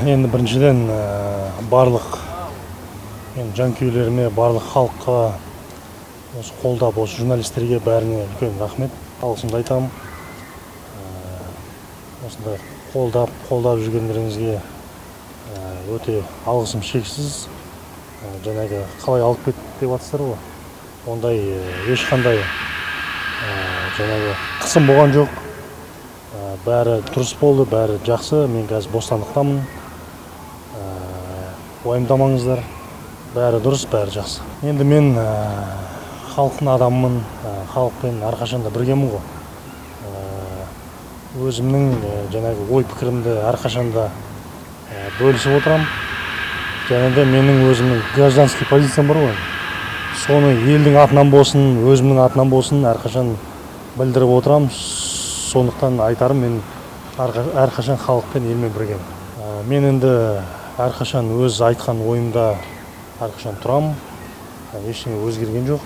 Енді біріншіден барлық жанкүйерлеріме, барлық халыққа, осы қолдап, осы журналистерге бәріне үлкен рахмет, алғысымды айтамын. Осындай қолдап жүргендеріңізге өте алғысым шексіз. Жаңағы қалай алып кетті деп жатсыздар ғой. Ондай ешқандай жаңағы қысым болған жоқ. Бәрі дұрыс болды, бәрі жақсы. Мен қазір бостандықтамын. Уайымдамаңыздар. Бәрі дұрыс, бәрі жақсы. Енді мен халықтың адамымын, халықпен әрқашанда біргемін ғой. Өзімнің жаңағы ой пікірімді әрқашанда бөлісіп отырам. Және де менің өзімнің гражданский позициям бар ғой. Соны елдің атынан болсын, өзімнің атынан болсын, әрқашан білдіріп отырам. Сондықтан айтарым, мен әрқашан халықпен, елмен біргемін. Мен енді әрқашан өз айтқан ойымда әрқашан тұрам. Ештеңе өзгерген жоқ.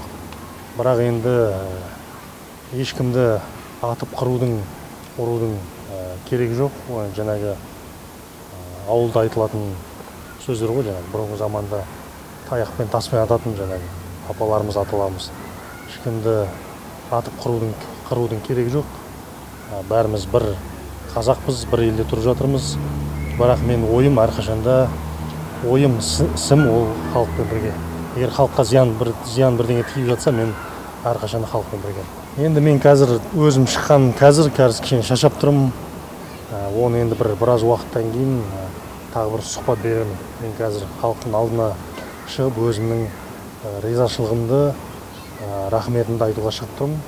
Бірақ енді ешкімді атып қырудың, ұрудың керегі жоқ. Жаңағы ауылда айтылатын сөздер ғой, жаңағы бұрынғы заманда таяқпен, таспен ататын жаңағы апаларымыз, аталарымыз. Ешкімді атып қырудың керегі жоқ. Бәріміз бір қазақпыз, бір елде тұрып жатырмыз. Бірақ мен ойым әрқашанда, ойым ісім ол халықпен бірге. Егер халыққа зиян бірдеңе тиіп жатса, мен әрқашанда халықпен бірге. Енді мен қазір өзім шыққан, қазір кішкене шаршап тұрмын. Оны енді біраз уақыттан кейін тағы бір сұхбат беремін. Мен қазір халықтың алдына шығып өзімнің ризашылығымды, рахметімді айтуға шығып тұрмын.